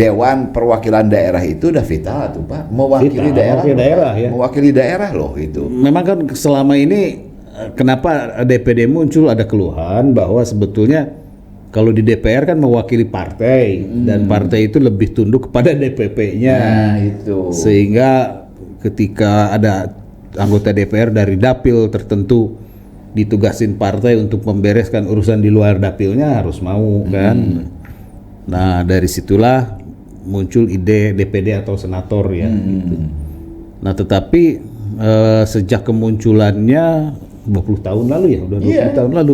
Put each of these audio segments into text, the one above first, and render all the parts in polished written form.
Dewan Perwakilan Daerah itu udah vital tuh Pak, mewakili daerah, ya. Mewakili daerah loh itu. Memang kan selama ini kenapa DPD muncul ada keluhan bahwa sebetulnya kalau di DPR kan mewakili partai dan partai itu lebih tunduk kepada DPP-nya. Nah, itu. Sehingga ketika ada anggota DPR dari dapil tertentu ditugasin partai untuk membereskan urusan di luar dapilnya harus mau kan. Nah, dari situlah muncul ide DPD atau senator ya gitu. Nah, tetapi sejak kemunculannya 20 tahun lalu ya, udah 20 tahun lalu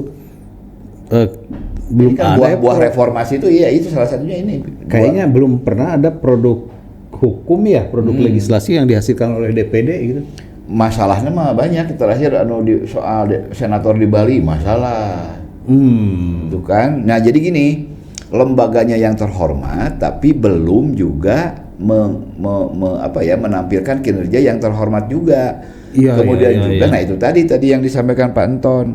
belum kan ada buah reformasi itu, iya itu salah satunya ini. Kayaknya belum pernah ada produk hukum ya, produk legislasi yang dihasilkan oleh DPD gitu. Masalahnya mah banyak, terakhir soal senator di Bali masalah. Itu kan. Nah, jadi gini, lembaganya yang terhormat tapi belum juga menampilkan kinerja yang terhormat juga. Kemudian juga nah itu tadi yang disampaikan Pak Anton.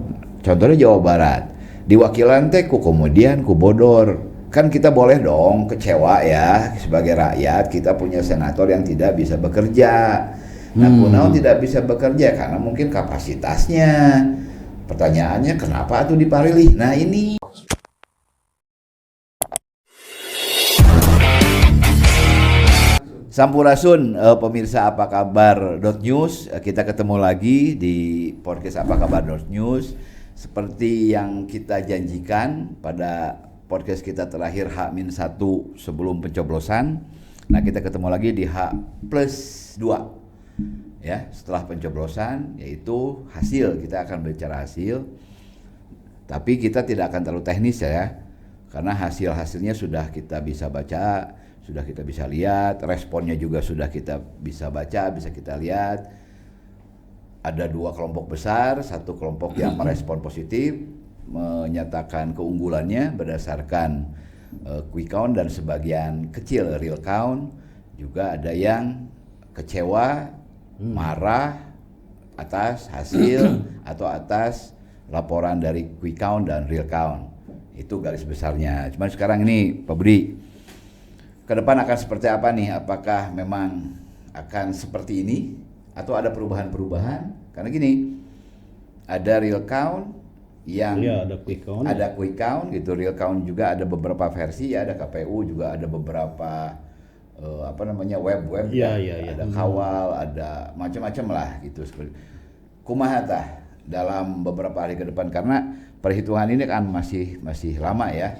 Contohnya Jawa Barat. Di wakilan teh kemudian bodor. Kan kita boleh dong kecewa ya sebagai rakyat, kita punya senator yang tidak bisa bekerja. Nah, kunaon tidak bisa bekerja karena mungkin kapasitasnya. Pertanyaannya kenapa tuh diparilih? Nah, ini Sampurasun pemirsa apa kabar .news, kita ketemu lagi di podcast apa kabar .news. Seperti yang kita janjikan pada podcast kita terakhir H-1 sebelum pencoblosan. Nah, kita ketemu lagi di H+2 ya, setelah pencoblosan, yaitu hasil. Kita akan bicara hasil, tapi kita tidak akan terlalu teknis ya, karena hasilnya sudah kita bisa baca, sudah kita bisa lihat, responnya juga sudah kita bisa baca, bisa kita lihat. Ada dua kelompok besar, satu kelompok yang merespon positif, menyatakan keunggulannya berdasarkan quick count dan sebagian kecil real count. Juga ada yang kecewa, marah atas hasil atau atas laporan dari quick count dan real count. Itu garis besarnya. Cuman sekarang ini Pak Budi, ke depan akan seperti apa nih? Apakah memang akan seperti ini atau ada perubahan-perubahan? Karena gini, ada real count yang ada quick count gitu. Real count juga ada beberapa versi ya, ada KPU juga ada beberapa web ada kawal, ada macam-macam lah gitu. Kumaha tah dalam beberapa hari ke depan, karena perhitungan ini kan masih lama ya.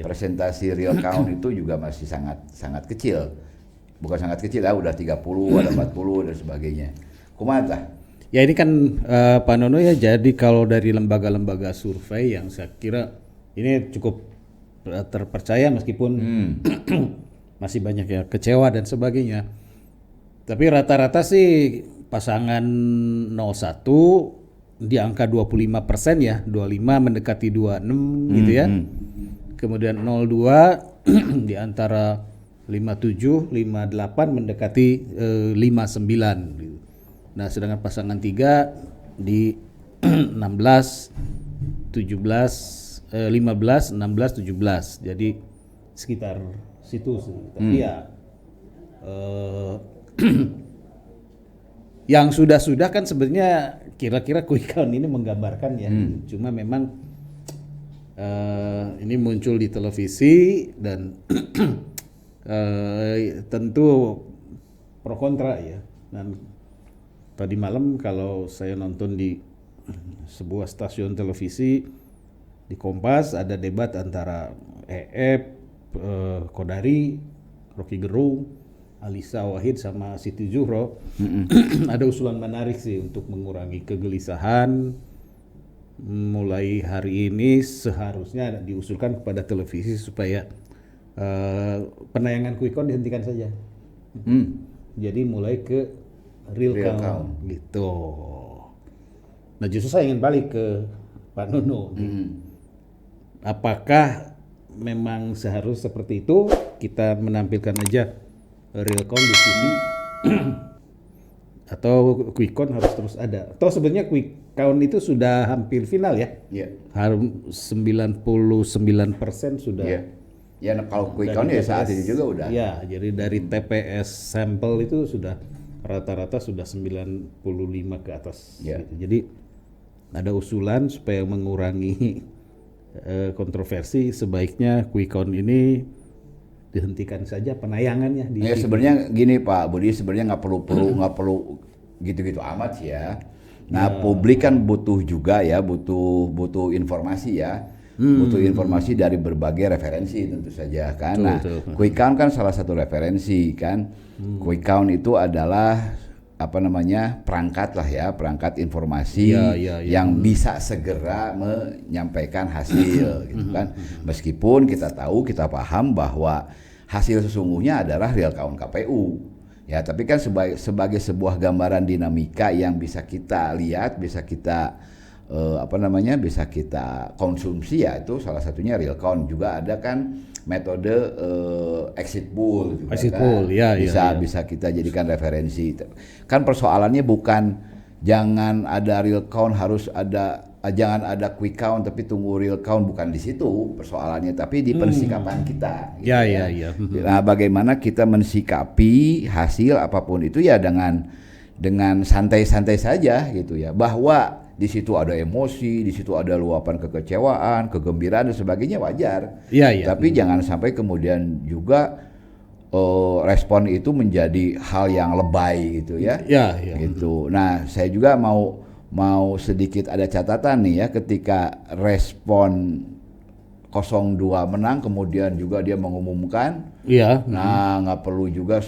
Presentasi real count itu juga masih sangat kecil. Bukan sangat kecil lah, udah 30, ada 40 dan sebagainya. Kumaha tah? Ya ini kan Pak Nono ya, jadi kalau dari lembaga-lembaga survei yang saya kira ini cukup terpercaya meskipun masih banyak ya kecewa dan sebagainya. Tapi rata-rata sih pasangan 01 di angka 25% ya, 25 mendekati 26 gitu ya. Kemudian 02 di antara 57, 58 mendekati 59 gitu. Nah, sedangkan pasangan 3 di 16, 17, 15, 16, 17. Jadi sekitar situ sih. Tapi ya yang sudah kan sebenarnya kira-kira quick count ini menggambarkan ya. Cuma memang ini muncul di televisi dan tentu pro kontra ya. Dan tadi malam kalau saya nonton di sebuah stasiun televisi di Kompas, ada debat antara Kodari, Rocky Gerung, Alisa Wahid sama Siti Zuhro. Ada usulan menarik sih untuk mengurangi kegelisahan. Mulai hari ini seharusnya diusulkan kepada televisi supaya penayangan quick count dihentikan saja. Jadi mulai ke real count gitu. Nah, justru saya ingin balik ke Pak Nono. Apakah memang seharus seperti itu, kita menampilkan aja real count di TV atau quick count harus terus ada? Atau sebenarnya quick count itu sudah hampir final ya? Harus 99% sudah Ya kalau quick count ya saat ini juga udah. Ya, jadi dari TPS sampel itu sudah rata-rata sudah 95 ke atas. Ya. Gitu. Jadi ada usulan supaya mengurangi kontroversi, sebaiknya quick count ini dihentikan saja penayangannya di Ya TV. sebenarnya gini Pak Budi, sebenarnya nggak perlu gitu-gitu amat sih ya. Nah publik kan butuh juga ya, butuh informasi ya, butuh informasi dari berbagai referensi tentu saja kan. Betul, Nah betul. quick count kan salah satu referensi kan. Quick count itu adalah apa namanya perangkat lah ya, perangkat informasi Ya. yang bisa segera menyampaikan hasil gitu kan. Meskipun kita tahu, kita paham bahwa hasil sesungguhnya adalah real count KPU. Ya, tapi kan sebagai sebuah gambaran dinamika yang bisa kita lihat, bisa kita bisa kita konsumsi, ya itu salah satunya real count. Juga ada kan metode exit poll juga Exit kan. poll, ya. Bisa kita jadikan referensi. Kan persoalannya bukan jangan ada real count, jangan ada quick count tapi tunggu real count, bukan di situ persoalannya, tapi di persikapan kita. Gitu Ya. Nah, bagaimana kita mensikapi hasil apapun itu ya dengan santai-santai saja gitu ya. Bahwa di situ ada emosi, di situ ada luapan kekecewaan, kegembiraan dan sebagainya, wajar. Ya. Tapi jangan sampai kemudian juga respon itu menjadi hal yang lebay gitu ya. Ya. Gitu. Nah, saya juga mau sedikit ada catatan nih ya, ketika respon 02 menang kemudian juga dia mengumumkan. Iya. Nah, nggak perlu juga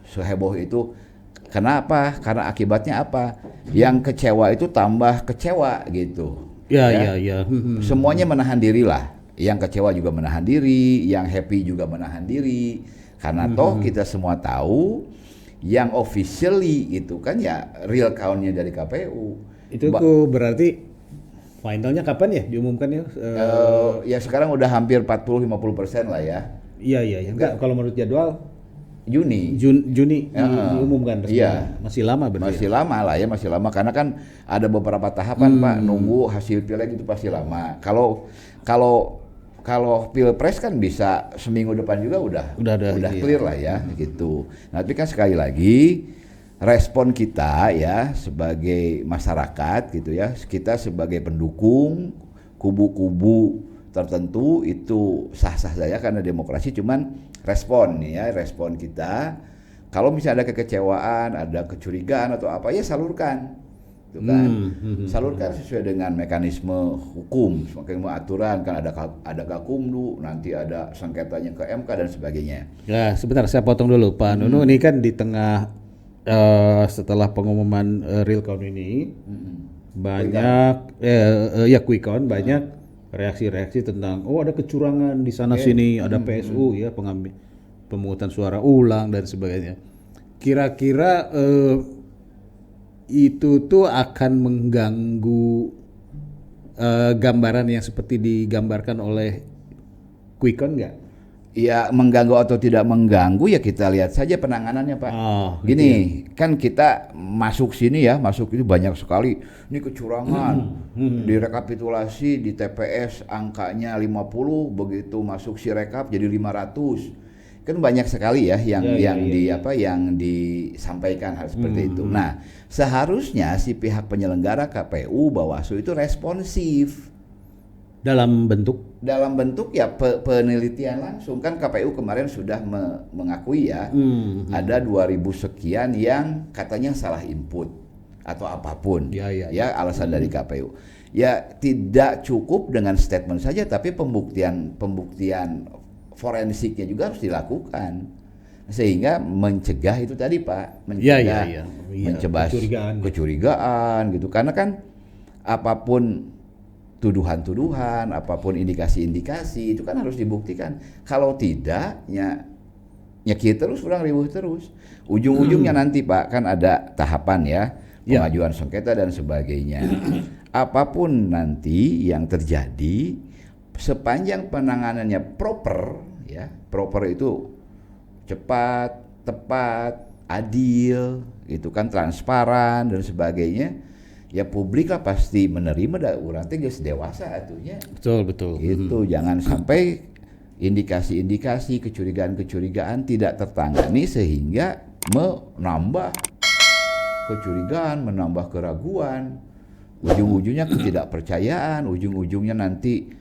seheboh itu. Kenapa? Karena akibatnya apa? Yang kecewa itu tambah kecewa gitu. Ya. Semuanya menahan diri lah. Yang kecewa juga menahan diri, yang happy juga menahan diri. Karena toh kita semua tahu yang officially itu kan ya real count-nya dari KPU. Itu berarti finalnya kapan ya diumumkan ya? Ya sekarang udah hampir 40-50% lah ya. Iya. Enggak, kalau menurut jadwal Juni. Juni diumumkan resmi. Iya. Masih lama berarti. Masih lama lah ya, masih lama karena kan ada beberapa tahapan Pak, nunggu hasil pileg itu pasti lama. Kalau pilpres kan bisa seminggu depan juga udah clear lah ya gitu. Nah, tapi kan sekali lagi respon kita ya sebagai masyarakat gitu ya, kita sebagai pendukung kubu-kubu tertentu itu sah-sah saja karena demokrasi, cuman respon kita kalau misalnya ada kekecewaan, ada kecurigaan atau apa ya salurkan. Gitu kan. Salurkan sesuai dengan mekanisme hukum, mekanisme aturan, kan ada Gakumdu, nanti ada sengketanya ke MK dan sebagainya. Ya, sebentar saya potong dulu Pak Nunu, ini kan di tengah setelah pengumuman real count ini banyak quick count banyak reaksi-reaksi tentang ada kecurangan di sana sini, ada PSU ya, pemungutan suara ulang dan sebagainya. Kira-kira itu tuh akan mengganggu gambaran yang seperti digambarkan oleh quick count nggak? Ya mengganggu atau tidak mengganggu ya kita lihat saja penanganannya Pak. Gini gitu. Kan kita masuk sini ya, masuk itu banyak sekali ini kecurangan, direkapitulasi di TPS angkanya 50, begitu masuk Sirekap jadi 500. Kan banyak sekali ya yang disampaikan hal seperti itu. Nah, seharusnya si pihak penyelenggara KPU Bawaslu itu responsif dalam bentuk ya penelitian langsung. Kan KPU kemarin sudah mengakui ya ada 2000 sekian yang katanya salah input atau apapun ya alasan dari KPU. Ya tidak cukup dengan statement saja, tapi pembuktian forensiknya juga harus dilakukan sehingga mencegah itu tadi Pak, mencegah kecurigaan gitu. Karena kan apapun tuduhan-tuduhan, apapun indikasi-indikasi itu kan harus dibuktikan. Kalau tidak, nyekir terus, orang ribuh terus. Ujung-ujungnya nanti Pak kan ada tahapan ya, pengajuan sengketa dan sebagainya. Apapun nanti yang terjadi, sepanjang penanganannya proper, ya, proper itu cepat, tepat, adil, itu kan transparan dan sebagainya. Ya publik lah pasti menerima, orang teh geus dewasa atunya. Betul. Itu jangan sampai indikasi-indikasi, kecurigaan-kecurigaan tidak tertangani sehingga menambah kecurigaan, menambah keraguan, ujung-ujungnya ketidakpercayaan, ujung-ujungnya nanti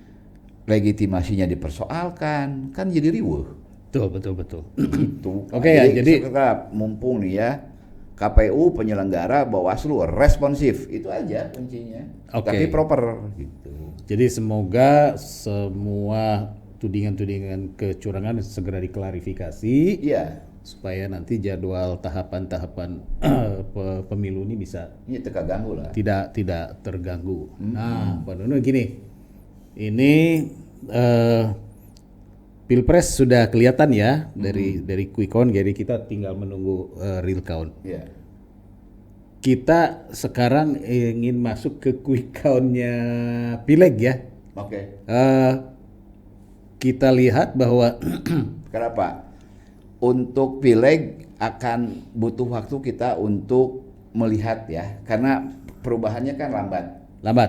legitimasinya dipersoalkan, kan jadi riweuh. Betul. Itu. Oke ya, jadi mumpung nih ya, KPU penyelenggara, Bawaslu responsif, itu aja kuncinya. Oke. Tapi proper gitu. Jadi semoga semua tudingan-tudingan kecurangan segera diklarifikasi. Iya. Supaya nanti jadwal tahapan-tahapan pemilu ini bisa Ini teka ganggu lah. tidak terganggu. Nah, Pak Dono gini, ini Pilpres sudah kelihatan ya dari quick count, jadi kita tinggal menunggu real count. Iya. Kita sekarang ingin masuk ke quick count-nya Pileg ya. Oke. Kita lihat bahwa Kenapa? Untuk Pileg akan butuh waktu kita untuk melihat ya, karena perubahannya kan lambat.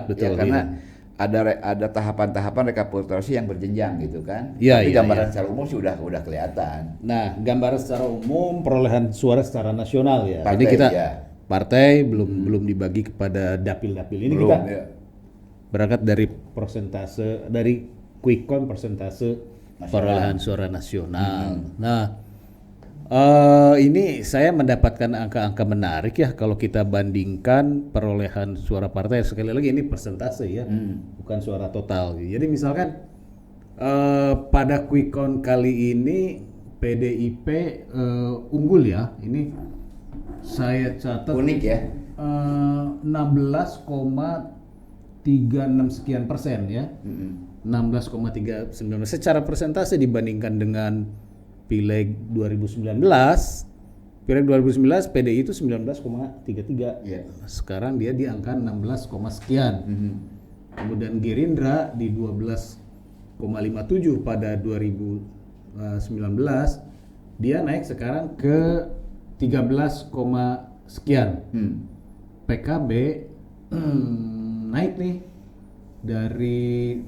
betul. Ya, karena ada tahapan-tahapan rekapitulasi yang berjenjang gitu kan. Iya, Tapi iya, gambaran secara umum sih udah kelihatan. Nah, gambaran secara umum perolehan suara secara nasional ya. Partai, Ini kita ya. partai belum dibagi kepada dapil-dapil. Ini Belum, kita ya. berangkat dari persentase, dari quick count persentase perolehan suara nasional. Nah, ini saya mendapatkan angka-angka menarik ya kalau kita bandingkan perolehan suara partai. Sekali lagi ini persentase ya, bukan suara total. Jadi misalkan pada quick count kali ini PDIP unggul ya. Ini saya catat Unik ya. 16,36 sekian persen ya. 16,39 secara persentase dibandingkan dengan Pileg 2019. Pileg 2019 PDI itu 19,33. Iya. Sekarang dia di angka 16, sekian. Kemudian Gerindra di 12,57 pada 2019. Dia naik sekarang ke 13, sekian. PKB naik nih dari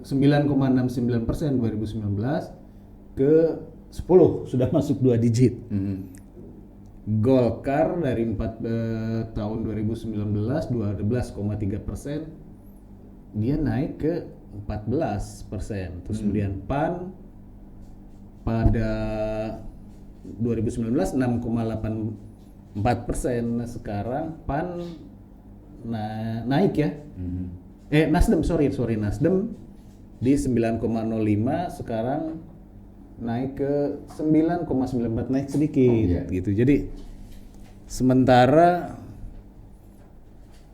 9,69% 2019 ke 10, sudah masuk 2 digit. Golkar dari tahun 2019 12,3%, dia naik ke 14%. Terus kemudian PAN pada 2019 6,84%. Nah, sekarang PAN naik ya. Nasdem di 9,05, sekarang naik ke 9,94, naik sedikit gitu. Jadi sementara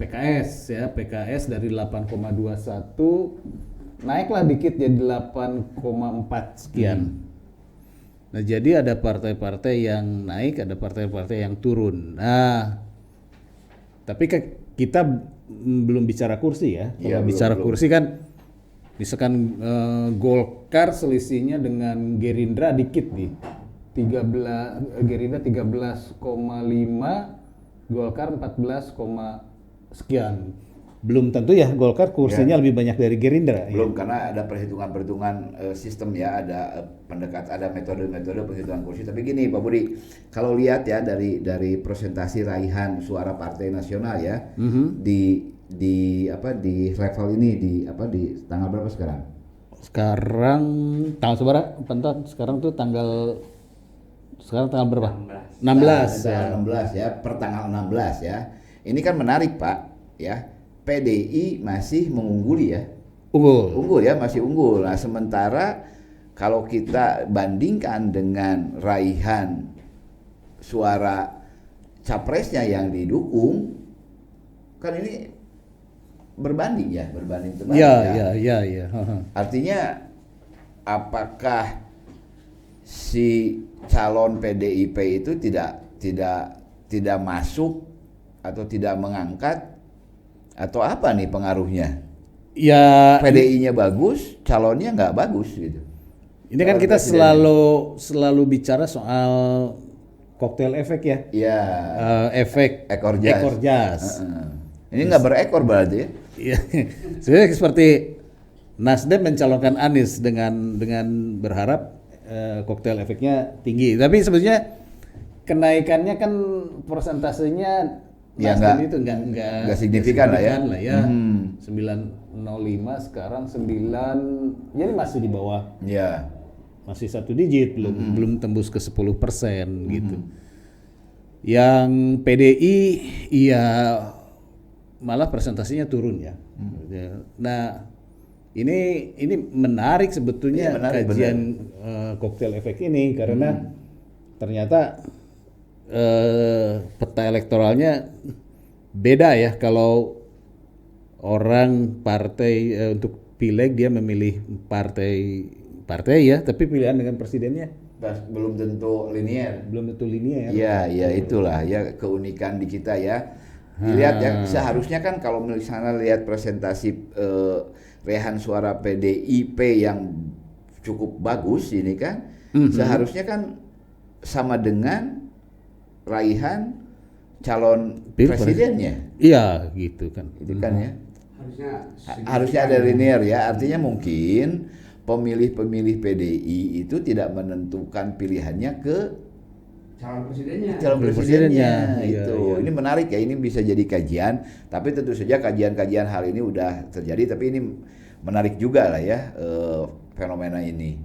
PKS dari 8,21 naiklah dikit jadi 8,4 sekian. Nah, jadi ada partai-partai yang naik, ada partai-partai yang turun. Nah, tapi kita belum bicara kursi ya. Kalau bicara kursi kan misalkan Golkar selisihnya dengan Gerindra dikit nih. Gerindra 13,5, Golkar 14, sekian. Belum tentu ya Golkar kursinya lebih banyak dari Gerindra. Belum, karena ada perhitungan sistem ya, ada ada metode-metode perhitungan kursi. Tapi gini Pak Budi, kalau lihat ya dari presentasi raihan suara partai nasional ya, di level ini di tanggal berapa sekarang? Sekarang tanggal seberapa? Bentar, sekarang tanggal berapa? 16 ya. 16 ya, per tanggal 16 ya. Ini kan menarik Pak ya. PDI masih mengungguli ya. Unggul ya, masih unggul. Nah, sementara kalau kita bandingkan dengan raihan suara capresnya yang didukung, kan ini berbanding terbalik ya. Iya. Artinya apakah si calon PDIP itu tidak masuk atau tidak mengangkat, atau apa nih pengaruhnya? Ya, PDI-nya bagus, calonnya nggak bagus gitu. Ini kan kita selalu bicara soal koktail efek ya. Iya. Efek ekor jas. jas. Ini nggak berekor berarti ya? Iya. Sebenarnya seperti Nasdem mencalonkan Anies dengan berharap koktail efeknya tinggi. Tapi sebetulnya kenaikannya kan persentasenya Ya, Nasdem itu enggak signifikan lah ya. 905 sekarang 9, jadi masih di bawah. Ya. Masih satu digit, belum tembus ke 10% gitu. Yang PDI ya malah presentasinya turun ya. Nah, ini menarik sebetulnya kajian koktail efek ini karena ternyata peta elektoralnya beda ya kalau orang partai untuk pileg dia memilih partai ya, tapi pilihan dengan presidennya belum tentu linear. Iya, itulah ya keunikan di kita ya. Dilihat ya, seharusnya kan kalau misalnya lihat presentasi raihan suara PDIP yang cukup bagus ini kan, seharusnya kan sama dengan raihan calon presidennya. Iya, gitu kan. Itu kan ya. Harusnya ada linear ya. Artinya mungkin pemilih-pemilih PDI itu tidak menentukan pilihannya ke calon presidennya itu. Iya. Ini menarik ya, ini bisa jadi kajian, tapi tentu saja kajian-kajian hal ini udah terjadi, tapi ini menarik juga lah ya fenomena ini.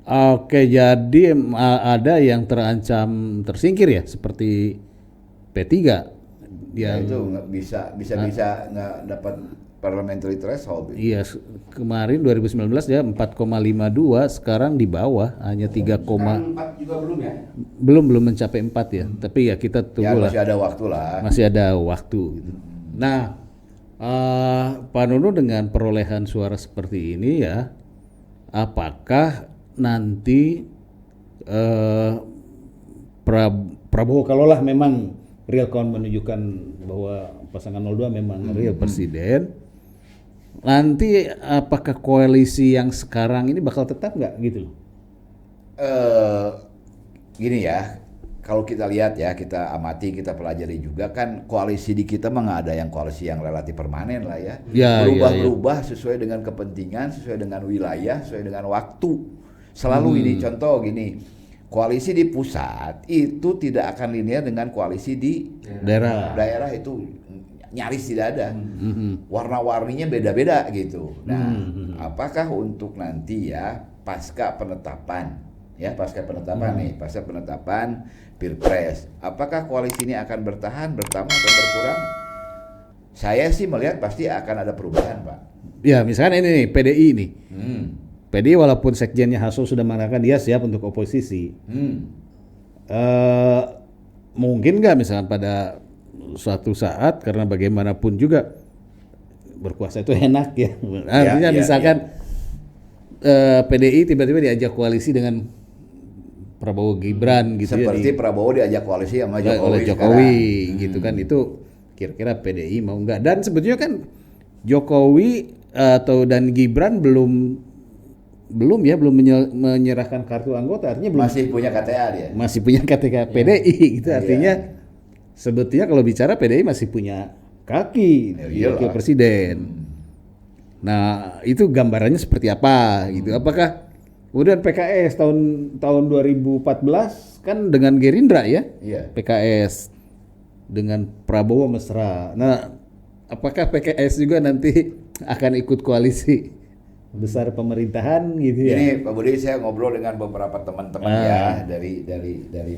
Oke, jadi ada yang terancam tersingkir ya, seperti P3 yang itu nggak bisa nggak dapat parliamentary threshold. Iya, kemarin 2019 ya 4,52, sekarang di bawah hanya 3, 4 juga belum ya? Belum mencapai 4 ya. Tapi ya kita tunggu lah. Masih ada waktu lah. Masih ada waktu gitu. Nah, Pak Nunu dengan perolehan suara seperti ini ya, apakah nanti Prabowo kalaulah memang real count menunjukkan bahwa pasangan 02 memang real presiden, nanti apakah koalisi yang sekarang ini bakal tetap nggak gitu loh? Gini ya, kalau kita lihat ya, kita amati, kita pelajari juga kan koalisi di kita mah nggak ada yang koalisi yang relatif permanen lah ya. Berubah-berubah sesuai dengan kepentingan, sesuai dengan wilayah, sesuai dengan waktu. Selalu ini contoh gini, koalisi di pusat itu tidak akan linear dengan koalisi di daerah itu nyaris tidak ada. Warna-warninya beda-beda gitu. Nah, apakah untuk nanti ya pasca penetapan Pilpres, apakah koalisi ini akan bertahan, bertambah atau berkurang? Saya sih melihat pasti akan ada perubahan, Pak. Ya, misalkan ini nih PDI nih. PDI walaupun sekjennya Hasso sudah mengatakan dia siap untuk oposisi, mungkin nggak misalkan pada suatu saat, karena bagaimanapun juga berkuasa itu enak ya. Artinya misalkan PDI tiba-tiba diajak koalisi dengan Prabowo Gibran gitu. Seperti Prabowo diajak koalisi sama Jokowi gitu kan, itu kira-kira PDI mau nggak? Dan sebetulnya kan Jokowi dan Gibran belum menyerahkan kartu anggota, artinya belum masih punya KTA dia. Masih punya KTA PDI gitu, artinya sebetulnya kalau bicara PDI masih punya kaki wakil presiden. Nah, itu gambarannya seperti apa gitu. Apakah kemudian PKS tahun 2014 kan dengan Gerindra ya? PKS dengan Prabowo mesra. Nah, apakah PKS juga nanti akan ikut koalisi besar pemerintahan gitu ya? Ini Pak Budi, saya ngobrol dengan beberapa teman-teman ya dari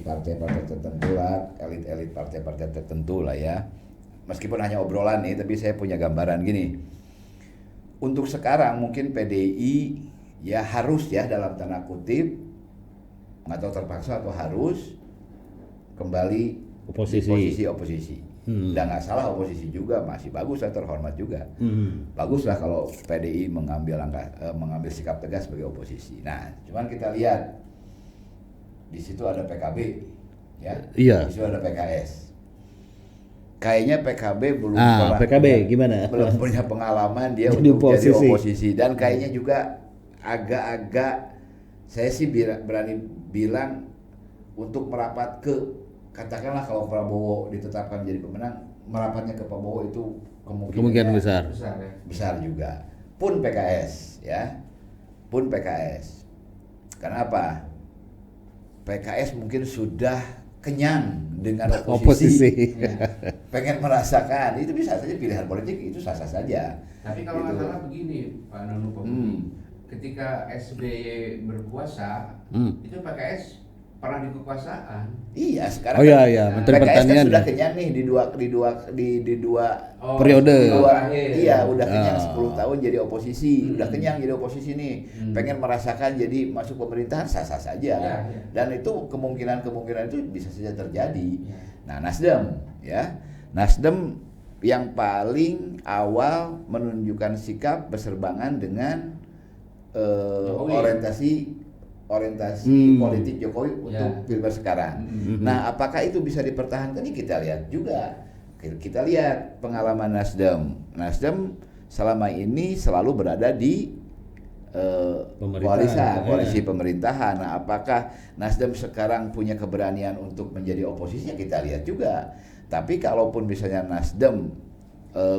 partai-partai tertentu lah, elit-elit partai-partai tertentu lah ya. Meskipun hanya obrolan nih, tapi saya punya gambaran gini. Untuk sekarang mungkin PDI ya harus ya dalam tanda kutip, nggak tahu terpaksa atau harus kembali posisi oposisi. Dan nggak salah, oposisi juga masih bagus dan terhormat juga. Baguslah kalau PDI mengambil sikap tegas sebagai oposisi. Nah, cuman kita lihat di situ ada PKB, ya, di situ ada PKS. Kayaknya PKB belum punya pengalaman dia untuk jadi oposisi, dan kayaknya juga agak-agak, saya sih berani bilang untuk merapat ke, katakanlah kalau Prabowo ditetapkan jadi pemenang, merapatnya ke Prabowo itu kemungkinan besar juga. pun PKS ya, pun PKS. Kenapa? PKS mungkin sudah kenyang dengan oposisi. Ya. Pengen merasakan, itu bisa saja pilihan politik, itu sah-sah saja. Tapi kalau Gitu. masalah begini Pak Nonu Pak Budi, ketika SBY berkuasa, itu PKS pernah di kekuasaan. Iya, sekarang Oh iya, kan iya, Menteri PKS kan Pertanian sudah ya. kenyang nih di dua Periode. iya, udah kenyang Ah. 10 tahun jadi oposisi, udah kenyang jadi oposisi nih. Pengen merasakan jadi masuk pemerintahan sah-sah saja. Iya, iya. Dan itu kemungkinan itu bisa saja terjadi. Iya. Nah, Nasdem yang paling awal menunjukkan sikap berserbangan dengan Jokowi. orientasi politik Jokowi untuk Ya. Pilpres sekarang. Nah, apakah itu bisa dipertahankan? Ini kita lihat juga. Kita lihat pengalaman Nasdem. Nasdem selama ini selalu berada di Pemerintahan, koalisi pemerintahan. Nah, apakah Nasdem sekarang punya keberanian untuk menjadi oposisi? Kita lihat juga. Tapi kalaupun misalnya Nasdem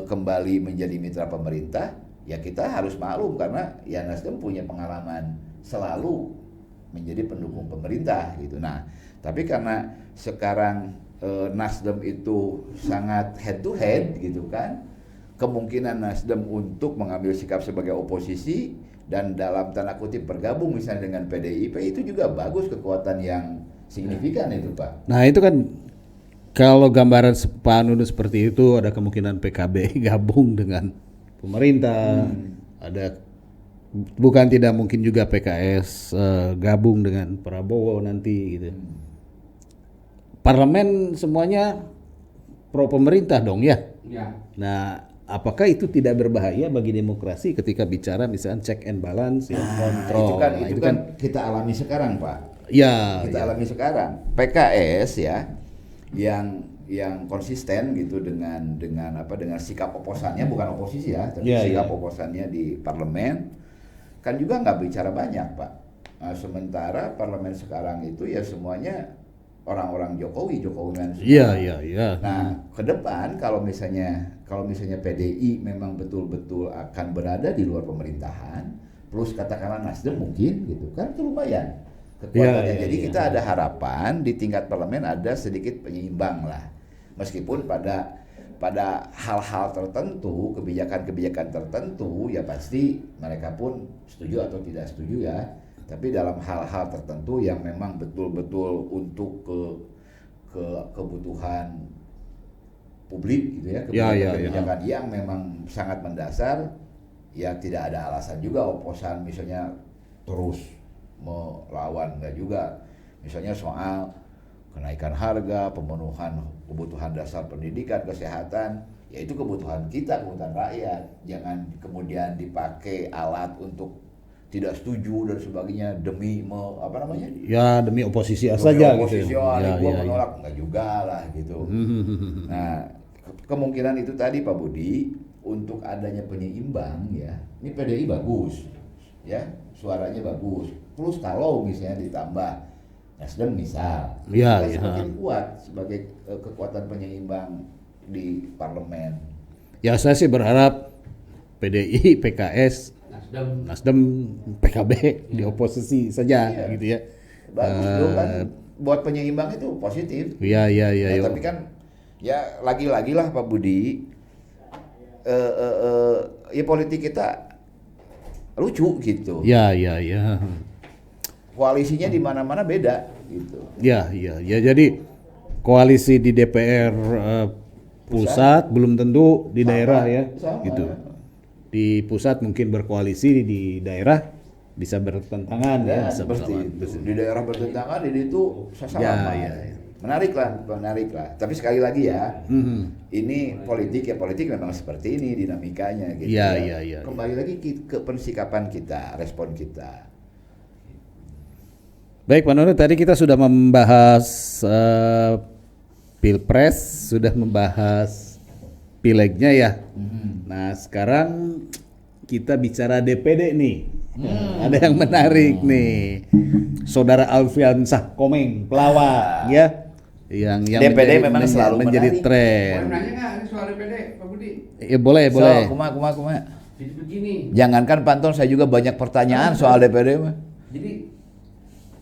kembali menjadi mitra pemerintah, ya kita harus maklum karena ya Nasdem punya pengalaman selalu menjadi pendukung pemerintah gitu. Nah, tapi karena sekarang Nasdem itu sangat head to head gitu kan, kemungkinan Nasdem untuk mengambil sikap sebagai oposisi dan dalam tanda kutip bergabung misalnya dengan PDIP itu juga bagus, kekuatan yang signifikan itu Pak. Nah itu kan kalau gambaran Pak Nunu seperti itu, ada kemungkinan PKB gabung dengan pemerintah, ada bukan tidak mungkin juga PKS gabung dengan Prabowo nanti gitu. Parlemen semuanya pro pemerintah dong ya. Ya. Nah, apakah itu tidak berbahaya bagi demokrasi ketika bicara misalnya check and balance, ya, kontrol? Nah, itu kan kita alami sekarang Pak. Ya, Kita ya. alami sekarang. PKS ya yang konsisten gitu dengan sikap oposannya, bukan oposisi ya, tapi Ya, sikap ya. oposannya di parlemen kan juga nggak bicara banyak Pak. Nah, sementara parlemen sekarang itu ya semuanya orang-orang Jokowian semua. Iya, iya, iya. Nah, ke depan kalau misalnya PDI memang betul-betul akan berada di luar pemerintahan, plus katakanlah Nasdem mungkin gitu kan, itu lumayan kekuatannya. Ya, Jadi ya. kita ada harapan di tingkat parlemen ada sedikit penyeimbang lah, meskipun pada hal-hal tertentu, kebijakan-kebijakan tertentu ya pasti mereka pun setuju atau tidak setuju ya. Tapi dalam hal-hal tertentu yang memang betul-betul untuk kebutuhan publik gitu ya, kebijakan yang memang sangat mendasar, ya tidak ada alasan juga oposan misalnya terus melawan, enggak juga. Misalnya soal kenaikan harga, pemenuhan kebutuhan dasar pendidikan, kesehatan, ya itu kebutuhan kita, kebutuhan rakyat. Jangan kemudian dipakai alat untuk tidak setuju dan sebagainya demi Ya demi oposisi demi saja oposisi, gitu. gua Ya. menolak, enggak juga lah gitu. Nah, kemungkinan itu tadi Pak Budi, untuk adanya penyeimbang ya. Ini PDI bagus. Ya, suaranya bagus. Plus kalau misalnya ditambah Nasdem misal, Ya, kita ya. semakin kuat sebagai kekuatan penyeimbang di parlemen. Ya saya sih berharap PDI, PKS, Nasdem, PKB di oposisi saja Iya. gitu ya. Bagus dong kan, buat penyeimbang itu positif. Ya. Nah, tapi kan ya lagi-lagi lah Pak Budi, ya politik kita lucu gitu. Ya. Koalisinya di mana-mana beda gitu. Ya. Jadi koalisi di DPR pusat belum tentu di Sama, daerah ya, sama. gitu. Di pusat mungkin berkoalisi, di daerah bisa bertentangan ya, bisa seperti bersama. itu. Di daerah bertentangan, ini tuh sama. Ya. Menarik lah. Tapi sekali lagi ya, ini politik memang seperti ini dinamikanya gitu. Iya. Kembali lagi ke persikapan kita, respon kita. Baik Pak Nunu, tadi kita sudah membahas Pilpres, sudah membahas Pilegnya ya. Nah sekarang kita bicara DPD nih. Ada yang menarik nih. Saudara Alfiansah Komeng, pelawak ya. Yang DPD memang selalu menjadi menarik. tren. Boleh nanya nggak ini soal DPD Pak Budi? Ya boleh. So, kuma. Jadi begini. Jangankan Panton, saya juga banyak pertanyaan soal DPD mah. Jadi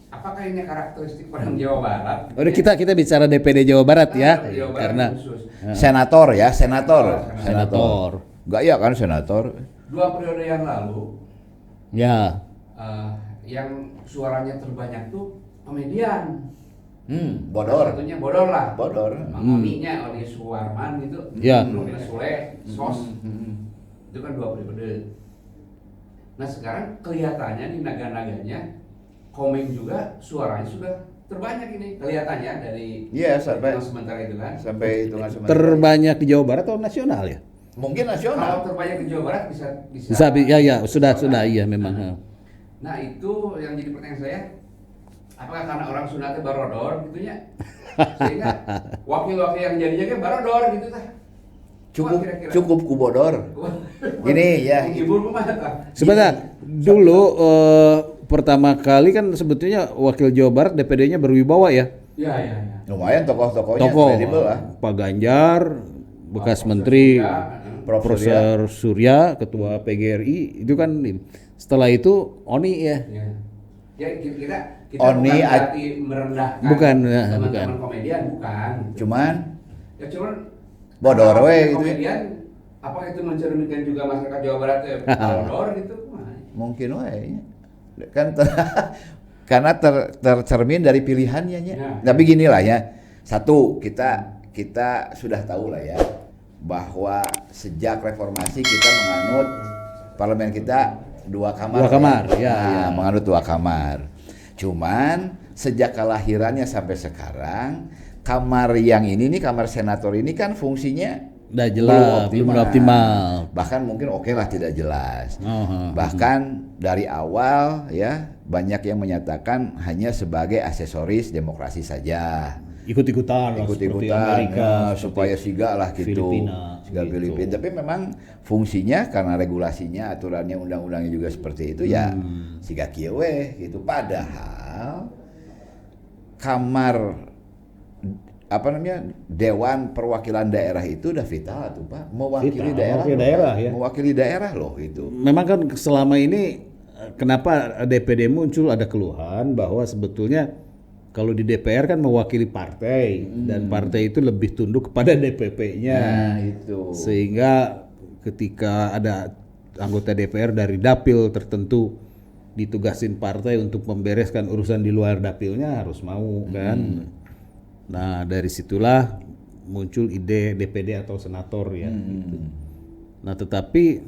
apakah ini karakteristik orang Jawa Barat? Udah kita bicara DPD Jawa Barat ya, Jawa Barat karena khusus. Senator ya, senator. Senator. Enggak ya kan senator. 2 periode yang lalu Ya. yang suaranya terbanyak tuh komedian. Bodor. Satunya Bodor lah. Bodor. Oni Suwarman gitu. Ya. Nurul Sule, Sos. Itu kan 2 periode. Nah sekarang kelihatannya di naga-naganya Komeng juga suaranya sudah terbanyak ini kelihatannya dari Iya, sampai hitungan sementara itu kan. sampai hitungan sementara. Terbanyak di Jawa Barat atau nasional ya? Mungkin Kalau nasional. terbanyak di Jawa Barat bisa Ya sudah iya memang. Nah itu yang jadi pertanyaan saya, apakah karena orang Sunda teh barodor gitu ya? Sehingga wakil-wakil yang jadinya kan barodor gitu tah. Cukup ku Bodor. Gini ya. Menghibur kumaha tah? Sebentar, dulu pertama kali kan sebetulnya wakil Jawa Barat DPD-nya berwibawa ya. Ya. Lumayan tokoh-tokohnya Tokoh kredibel lah. Pak Ganjar, bekas menteri, Prof. Profesor Surya, ketua PGRI, itu kan setelah itu Oni ya. Ya kita Oni bukan berarti merendahkan Bukan, teman-teman bukan. komedian, bukan. Cuman Cuman Bodor we gitu. Komedian, apakah itu mencerminkan juga masyarakat Jawa Barat ya bodor gitu? Mungkin we. Kan karena tercermin dari pilihannya nya. Ya. Tapi gini lah ya. Satu, kita sudah tahu lah ya bahwa sejak reformasi kita menganut parlemen kita 2 kamar. 2 kamar, ya. Menganut 2 kamar. Cuman sejak kelahirannya sampai sekarang kamar yang ini nih, kamar senator ini kan fungsinya Udah jelas, belum optimal. Bahkan mungkin oke lah tidak jelas. Oh, Bahkan dari awal ya banyak yang menyatakan hanya sebagai aksesoris demokrasi saja. Ikut-ikutan lah, seperti Ikut-ikutan Amerika, supaya siga lah gitu. Filipina, Siga gitu. Filipina. Tapi memang fungsinya karena regulasinya, aturannya, undang-undangnya juga seperti itu ya siga kieu we gitu. Padahal kamar Dewan Perwakilan Daerah itu udah vital tuh Pak, mewakili daerah, mewakili daerah ya. mewakili daerah loh itu. Memang kan selama ini kenapa DPD muncul ada keluhan bahwa sebetulnya kalau di DPR kan mewakili partai dan partai itu lebih tunduk kepada DPP-nya. Nah itu. Sehingga ketika ada anggota DPR dari dapil tertentu ditugasin partai untuk membereskan urusan di luar dapilnya harus mau kan. Nah dari situlah muncul ide DPD atau senator ya. Gitu. Nah tetapi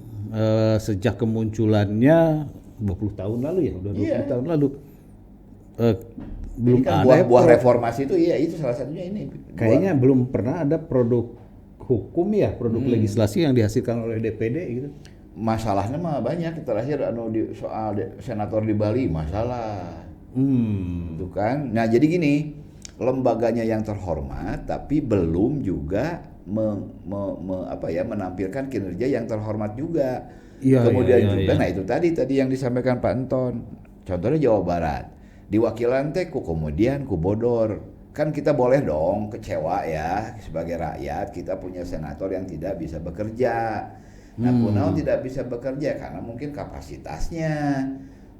sejak kemunculannya 20 tahun lalu ya, udah 20 tahun lalu belum Ini kan ada buah reformasi itu ya, itu salah satunya ini. kayaknya belum pernah ada produk hukum ya, produk legislasi yang dihasilkan oleh DPD gitu. Masalahnya mah banyak. Terakhir soal senator di Bali masalah. Itu kan. Nah jadi gini, lembaganya yang terhormat tapi belum juga menampilkan kinerja yang terhormat juga. Iya, Kemudian iya, juga iya. nah itu tadi yang disampaikan Pak Anton. Contohnya Jawa Barat. Diwakilan teh kemudian ku Bodor. Kan kita boleh dong kecewa ya sebagai rakyat, kita punya senator yang tidak bisa bekerja. Nah, kunaon tidak bisa bekerja karena mungkin kapasitasnya.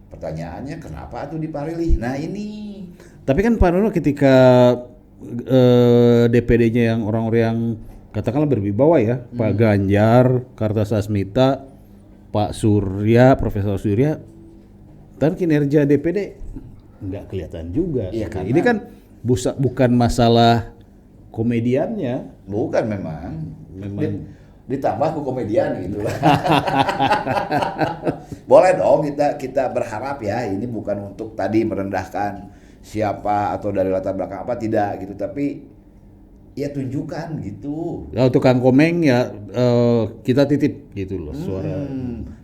Pertanyaannya kenapa tuh diparilih? Nah ini. Tapi kan Pak Nono ketika DPD-nya yang orang-orang yang katakanlah berwibawa ya, Pak Ganjar, Kartasasmita, Pak Surya, Profesor Surya, dan kinerja DPD nggak kelihatan juga. Iya, karena- Ini kan bukan masalah komediannya. Bukan memang. Ditambah ke komedian gitu lah. Boleh dong kita berharap ya, ini bukan untuk tadi merendahkan siapa atau dari latar belakang apa, tidak gitu, tapi ya tunjukkan gitu. Ya, untuk Kang Komeng ya kita titip gitu loh suara.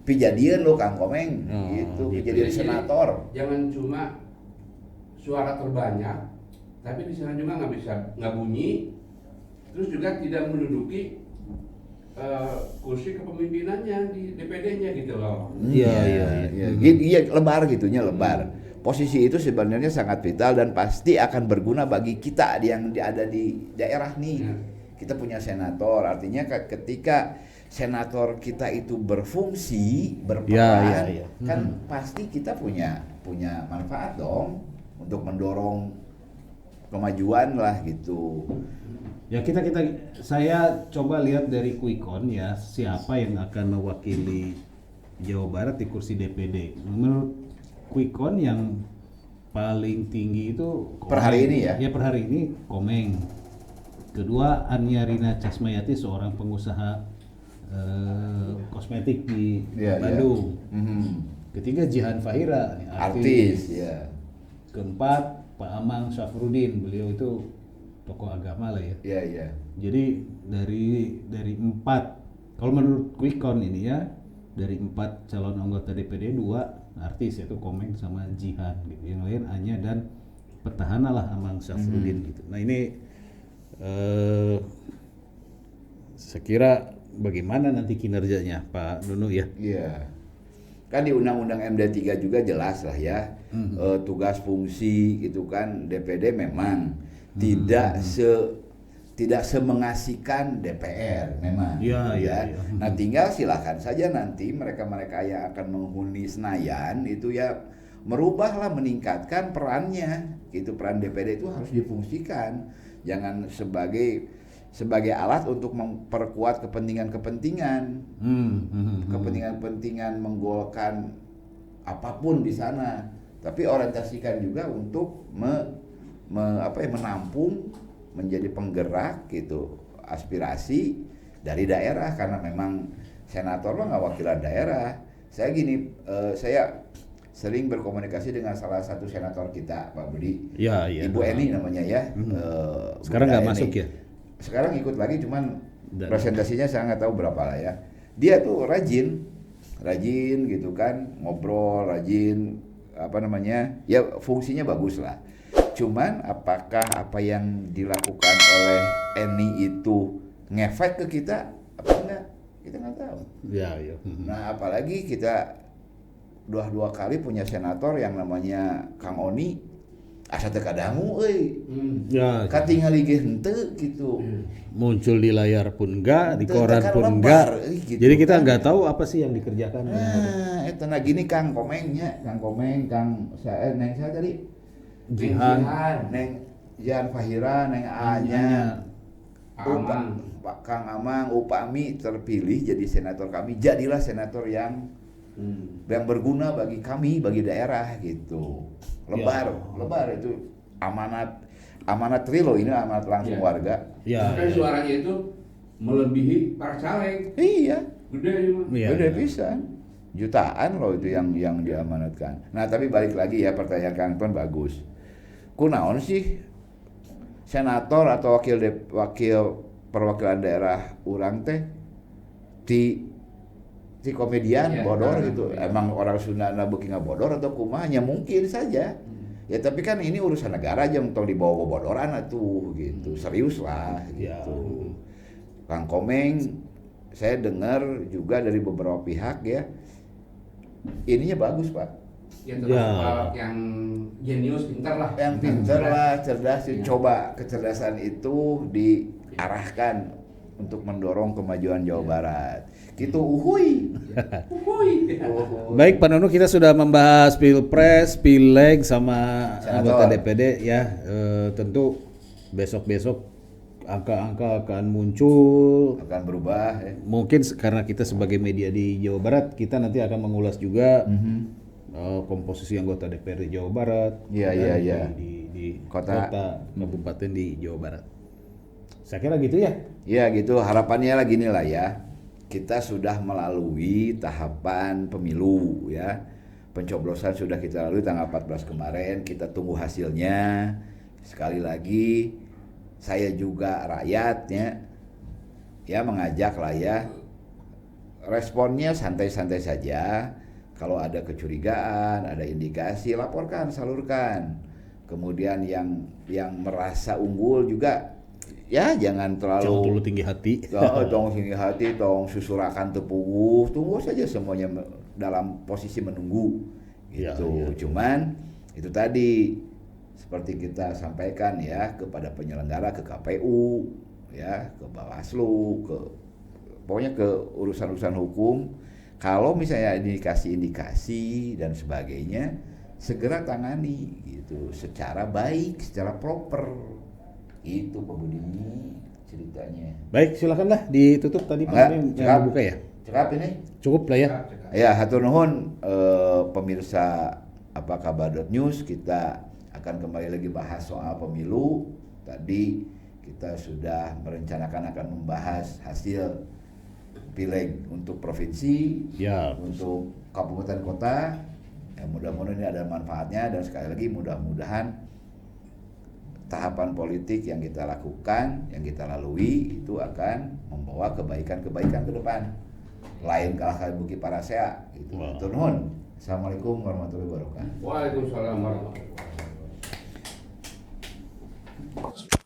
Pijadian lo Kang Komeng gitu, gitu. pijadian senator. Jangan cuma suara terbanyak, tapi di sana juga nggak bunyi, terus juga tidak menduduki kursi kepemimpinannya di DPD-nya gitu loh. Iya, lebar gitunya, lebar. Posisi itu sebenarnya sangat vital dan pasti akan berguna bagi kita yang ada di daerah nih. Kita punya senator, artinya ketika senator kita itu berfungsi, berperan, Ya. kan pasti kita punya manfaat dong untuk mendorong kemajuan lah gitu. Ya saya coba lihat dari Quickcon ya, siapa yang akan mewakili Jawa Barat di kursi DPD. Menurut Quickcon yang paling tinggi itu Per hari ini ya? Ya per hari ini Komeng. Kedua Ania Rina Casmayati, seorang pengusaha kosmetik di Bandung. Ketiga Jihan Fahira, Artis ya. Keempat Pak Amang Syafruddin, beliau itu tokoh agama lah ya. Iya, iya. Jadi dari 4, kalau menurut Quickcon ini ya, dari 4 calon anggota DPD 2 artis, yaitu Komeng sama Jihan gitu. Yang lain Anya dan petahana lah Amang Syafruddin gitu. Nah ini saya kira bagaimana nanti kinerjanya Pak Nunu ya? Iya. Kan di Undang-Undang MD3 juga jelas lah ya. Tugas fungsi gitu kan DPD memang tidak semengasihkan DPR memang. Iya. Nah, tinggal silakan saja nanti mereka-mereka yang akan menghuni Senayan itu ya merubahlah, meningkatkan perannya. Gitu, peran DPD itu harus difungsikan. Jangan sebagai alat untuk memperkuat kepentingan-kepentingan, kepentingan-kepentingan menggolkan apapun di sana, tapi orientasikan juga untuk menampung, menjadi penggerak gitu aspirasi dari daerah, karena memang senator mah nggak wakilan daerah. Saya sering berkomunikasi dengan salah satu senator kita, Pak Budi, Ibu Eni namanya ya. Sekarang nggak masuk ya? Sekarang ikut lagi, cuman presentasinya saya nggak tahu berapa lah ya. Dia tuh rajin gitu kan, ngobrol, rajin ya fungsinya bagus lah. Cuman apakah apa yang dilakukan oleh Eni itu ngefek ke kita apa enggak, kita nggak tahu. Ya. Nah, apalagi kita dua kali punya senator yang namanya Kang Oni, asa teu kadangu euy. Ya. Katingali ge henteu gitu. Muncul di layar pun enggak, di koran Tekan pun lebar, enggak. gitu Jadi kita kan. nggak tahu apa sih yang dikerjakan. Nah, eta na gini Kang Komengnya, Kang saya Neng saya tadi Jihan. Neng Jihan Fahira, Neng Anya, Amang. Pak Kang Amang, Upami terpilih jadi senator kami. Jadilah senator yang berguna bagi kami, bagi daerah gitu. Lebar itu amanat Trilo, ini amanat langsung warga. Ya. Kan suaranya itu melebihi para caleg. Iya. Gede ya, Mas. Iya. Gede pisan. Jutaan loh itu yang diamanatkan. Nah, tapi balik lagi ya, pertanyaan Kang Ton bagus. Kunaon sih senator atau wakil perwakilan daerah urang teh di komedian Ya, bodor karena gitu. komedian. Emang orang Sunda beuki ngabodor atau kumanya, mungkin saja. Ya tapi kan ini urusan negara aja, tong dibawa bodoran atuh gitu. Serius lah Ya. gitu. Kang Komeng saya dengar juga dari beberapa pihak ya, ininya bagus Pak. Ya, terus Ya. yang jenius, pintar lah. Yang pintar lah, cerdas. Coba kecerdasan itu diarahkan untuk mendorong kemajuan Jawa Barat. Gitu uhuy. Uhuy. Baik Pak Nunu, kita sudah membahas Pilpres, Pileg sama Senator. anggota DPD ya. Tentu besok-besok angka-angka akan muncul. Akan berubah ya. Mungkin karena kita sebagai media di Jawa Barat, kita nanti akan mengulas juga komposisi anggota DPRD Jawa Barat. Iya, dan iya. Di Kota. kabupaten di Jawa Barat. Saya kira gitu ya. Ya gitu, harapannya lah gini lah ya. Kita sudah melalui tahapan pemilu ya. Pencoblosan sudah kita lalui tanggal 14 kemarin, kita tunggu hasilnya. Sekali lagi saya juga rakyatnya ya mengajak lah ya. Responnya santai-santai saja. Kalau ada kecurigaan, ada indikasi, laporkan, salurkan. Kemudian yang merasa unggul juga ya jangan Jangan terlalu terlalu tinggi hati. tong tinggi hati, tong susurakan tepuguh, tunggu saja semuanya dalam posisi menunggu gitu. Ya. Cuman itu tadi seperti kita sampaikan ya kepada penyelenggara, ke KPU ya, ke Bawaslu, ke pokoknya ke urusan-urusan hukum. Kalau misalnya indikasi-indikasi dan sebagainya, segera tangani gitu secara baik, secara proper. Itu Pak Budi ceritanya. Baik, silakanlah ditutup tadi Pak Noni yang buka ya. Cekap ini. Cukup lah ya. Ya, hatur nuhun pemirsa apa kabar.news, kita akan kembali lagi bahas soal pemilu. Tadi kita sudah merencanakan akan membahas hasil pileg untuk provinsi, Ya. untuk kabupaten kota. Ya, mudah-mudahan ini ada manfaatnya, dan sekali lagi mudah-mudahan tahapan politik yang kita lakukan, yang kita lalui itu akan membawa kebaikan-kebaikan ke depan. Lain kalah kali buki parasea gitu. Hatur nuhun. Assalamualaikum warahmatullahi wabarakatuh. Waalaikumsalam warahmatullahi wabarakatuh.